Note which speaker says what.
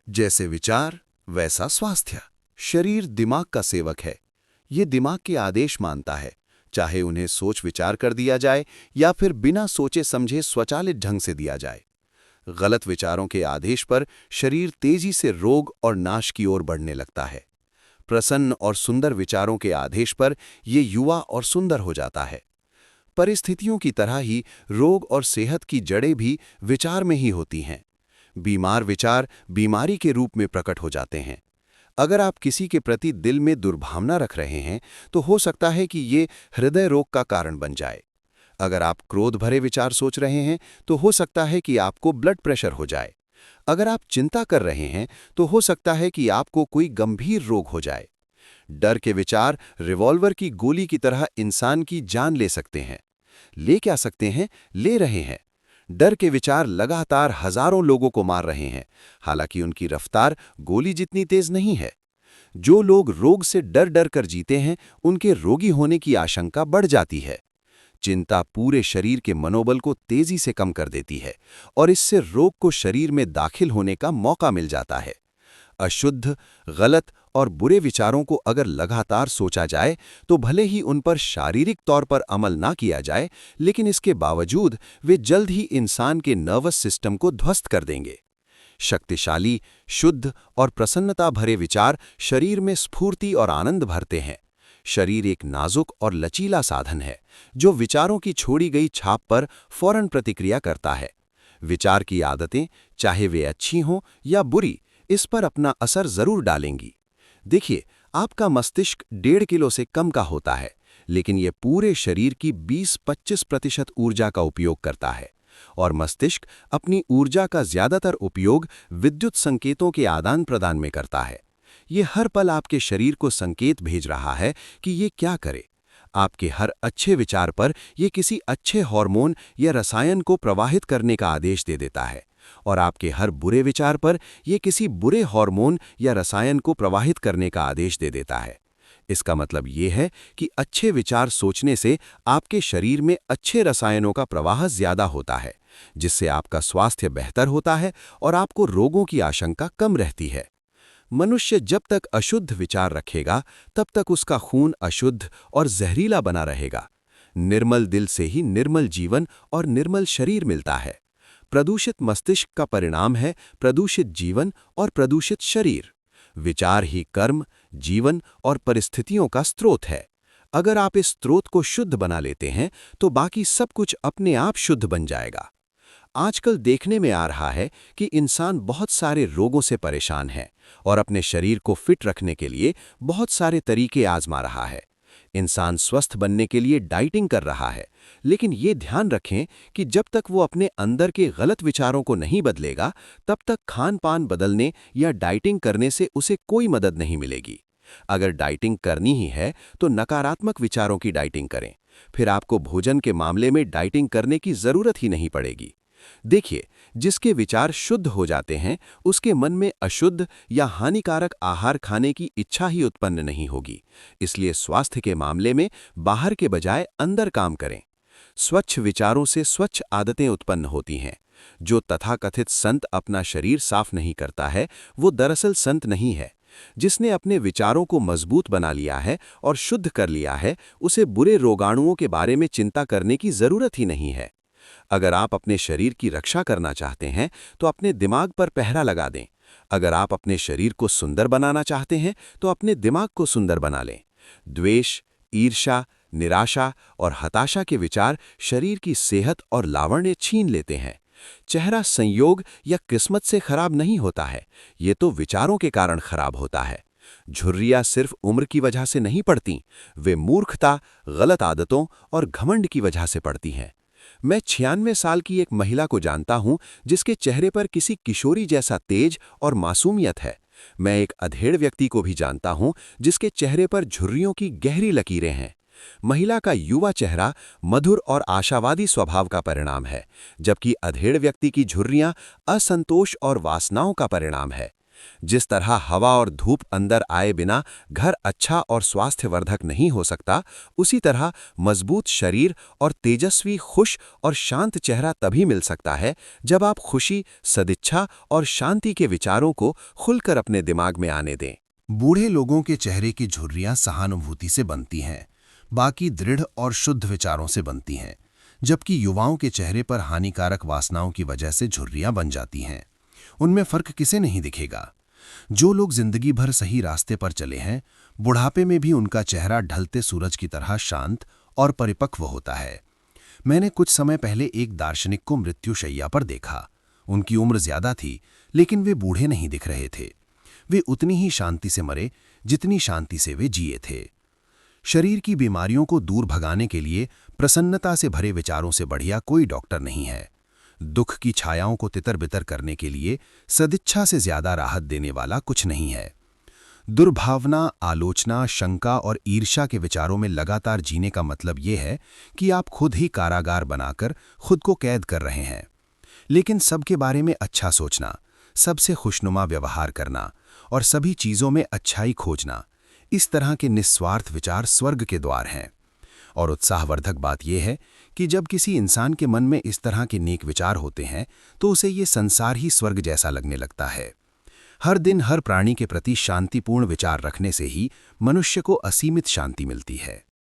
Speaker 1: जैसे विचार वैसा स्वास्थ्य। शरीर दिमाग का सेवक है। ये दिमाग के आदेश मानता है, चाहे उन्हें सोच विचार कर दिया जाए या फिर बिना सोचे समझे स्वचालित ढंग से दिया जाए। गलत विचारों के आदेश पर शरीर तेजी से रोग और नाश की ओर बढ़ने लगता है। प्रसन्न और सुंदर विचारों के आदेश पर ये युवा और सुंदर हो जाता है। परिस्थितियों की तरह ही रोग और सेहत की जड़ें भी विचार में ही होती हैं। बीमार विचार बीमारी के रूप में प्रकट हो जाते हैं। अगर आप किसी के प्रति दिल में दुर्भावना रख रहे हैं, तो हो सकता है कि ये हृदय रोग का कारण बन जाए। अगर आप क्रोध भरे विचार सोच रहे हैं, तो हो सकता है कि आपको ब्लड प्रेशर हो जाए। अगर आप चिंता कर रहे हैं, तो हो सकता है कि आपको कोई गंभीर रोग हो जाए। डर के विचार रिवॉल्वर की गोली की तरह इंसान की जान ले सकते हैं। ले क्या सकते हैं, ले रहे हैं। डर के विचार लगातार हजारों लोगों को मार रहे हैं, हालांकि उनकी रफ्तार गोली जितनी तेज नहीं है। जो लोग रोग से डर डर कर जीते हैं, उनके रोगी होने की आशंका बढ़ जाती है। चिंता पूरे शरीर के मनोबल को तेजी से कम कर देती है और इससे रोग को शरीर में दाखिल होने का मौका मिल जाता है। अशुद्ध, गलत और बुरे विचारों को अगर लगातार सोचा जाए, तो भले ही उन पर शारीरिक तौर पर अमल ना किया जाए, लेकिन इसके बावजूद वे जल्द ही इंसान के नर्वस सिस्टम को ध्वस्त कर देंगे। शक्तिशाली, शुद्ध और प्रसन्नता भरे विचार शरीर में स्फूर्ति और आनंद भरते हैं। शरीर एक नाजुक और लचीला साधन है, जो विचारों की छोड़ी गई छाप पर फौरन प्रतिक्रिया करता है। विचार की आदतें, चाहे वे अच्छी हों या बुरी, इस पर अपना असर जरूर डालेंगी। देखिए, आपका मस्तिष्क 1.5 किलो से कम का होता है, लेकिन यह पूरे शरीर की 20-25% ऊर्जा का उपयोग करता है। और मस्तिष्क अपनी ऊर्जा का ज्यादातर उपयोग विद्युत संकेतों के आदान प्रदान में करता है। ये हर पल आपके शरीर को संकेत भेज रहा है कि ये क्या करे। आपके हर अच्छे विचार पर यह किसी अच्छे हार्मोन या रसायन को प्रवाहित करने का आदेश दे देता है, और आपके हर बुरे विचार पर यह किसी बुरे हार्मोन या रसायन को प्रवाहित करने का आदेश दे देता है। इसका मतलब ये है कि अच्छे विचार सोचने से आपके शरीर में अच्छे रसायनों का प्रवाह ज्यादा होता है, जिससे आपका स्वास्थ्य बेहतर होता है और आपको रोगों की आशंका कम रहती है। मनुष्य जब तक अशुद्ध विचार रखेगा, तब तक उसका खून अशुद्ध और जहरीला बना रहेगा। निर्मल दिल से ही निर्मल जीवन और निर्मल शरीर मिलता है। प्रदूषित मस्तिष्क का परिणाम है प्रदूषित जीवन और प्रदूषित शरीर। विचार ही कर्म, जीवन और परिस्थितियों का स्रोत है। अगर आप इस स्रोत को शुद्ध बना लेते हैं, तो बाकी सब कुछ अपने आप शुद्ध बन जाएगा। आजकल देखने में आ रहा है कि इंसान बहुत सारे रोगों से परेशान है और अपने शरीर को फिट रखने के लिए बहुत सारे तरीके आजमा रहा है। इंसान स्वस्थ बनने के लिए डाइटिंग कर रहा है, लेकिन ये ध्यान रखें कि जब तक वो अपने अंदर के गलत विचारों को नहीं बदलेगा, तब तक खान पान बदलने या डाइटिंग करने से उसे कोई मदद नहीं मिलेगी। अगर डाइटिंग करनी ही है, तो नकारात्मक विचारों की डाइटिंग करें। फिर आपको भोजन के मामले में डाइटिंग करने की जरूरत ही नहीं पड़ेगी। देखिए, जिसके विचार शुद्ध हो जाते हैं, उसके मन में अशुद्ध या हानिकारक आहार खाने की इच्छा ही उत्पन्न नहीं होगी। इसलिए स्वास्थ्य के मामले में बाहर के बजाय अंदर काम करें। स्वच्छ विचारों से स्वच्छ आदतें उत्पन्न होती हैं। जो तथाकथित संत अपना शरीर साफ नहीं करता है, वो दरअसल संत नहीं है। जिसने अपने विचारों को मजबूत बना लिया है और शुद्ध कर लिया है, उसे बुरे रोगाणुओं के बारे में चिंता करने की जरूरत ही नहीं है। अगर आप अपने शरीर की रक्षा करना चाहते हैं, तो अपने दिमाग पर पहरा लगा दें। अगर आप अपने शरीर को सुंदर बनाना चाहते हैं, तो अपने दिमाग को सुंदर बना लें। द्वेष, ईर्ष्या, निराशा और हताशा के विचार शरीर की सेहत और लावण्य छीन लेते हैं। चेहरा संयोग या किस्मत से खराब नहीं होता है, ये तो विचारों के कारण खराब होता है। झुर्रियां सिर्फ उम्र की वजह से नहीं पड़ती, वे मूर्खता, गलत आदतों और घमंड की वजह से पड़ती हैं। मैं 96 साल की एक महिला को जानता हूं, जिसके चेहरे पर किसी किशोरी जैसा तेज और मासूमियत है। मैं एक अधेड़ व्यक्ति को भी जानता हूं, जिसके चेहरे पर झुर्रियों की गहरी लकीरें हैं। महिला का युवा चेहरा मधुर और आशावादी स्वभाव का परिणाम है, जबकि अधेड़ व्यक्ति की झुर्रियां असंतोष और वासनाओं का परिणाम है। जिस तरह हवा और धूप अंदर आए बिना घर अच्छा और स्वास्थ्यवर्धक नहीं हो सकता, उसी तरह मजबूत शरीर और तेजस्वी, खुश और शांत चेहरा तभी मिल सकता है जब आप खुशी, सदिच्छा और शांति के विचारों को खुलकर अपने दिमाग में आने दें।
Speaker 2: बूढ़े लोगों के चेहरे की झुर्रियां सहानुभूति से बनती हैं, बाकी दृढ़ और शुद्ध विचारों से बनती हैं, जबकि युवाओं के चेहरे पर हानिकारक वासनाओं की वजह से झुर्रियां बन जाती हैं। उनमें फर्क किसे नहीं दिखेगा? जो लोग जिंदगी भर सही रास्ते पर चले हैं, बुढ़ापे में भी उनका चेहरा ढलते सूरज की तरह शांत और परिपक्व होता है। मैंने कुछ समय पहले एक दार्शनिक को मृत्युशैया पर देखा। उनकी उम्र ज्यादा थी, लेकिन वे बूढ़े नहीं दिख रहे थे। वे उतनी ही शांति से मरे जितनी शांति से वे जिए थे। शरीर की बीमारियों को दूर भगाने के लिए प्रसन्नता से भरे विचारों से बढ़िया कोई डॉक्टर नहीं है। दुख की छायाओं को तितर-बितर करने के लिए सदिच्छा से ज्यादा राहत देने वाला कुछ नहीं है। दुर्भावना, आलोचना, शंका और ईर्ष्या के विचारों में लगातार जीने का मतलब यह है कि आप खुद ही कारागार बनाकर खुद को कैद कर रहे हैं। लेकिन सबके बारे में अच्छा सोचना, सबसे खुशनुमा व्यवहार करना और सभी चीजों में अच्छाई खोजना, इस तरह के निस्वार्थ विचार स्वर्ग के द्वार हैं। और उत्साहवर्धक बात यह है कि जब किसी इंसान के मन में इस तरह के नेक विचार होते हैं तो उसे ये संसार ही स्वर्ग जैसा लगने लगता है। हर दिन हर प्राणी के प्रति शांतिपूर्ण विचार रखने से ही मनुष्य को असीमित शांति मिलती है।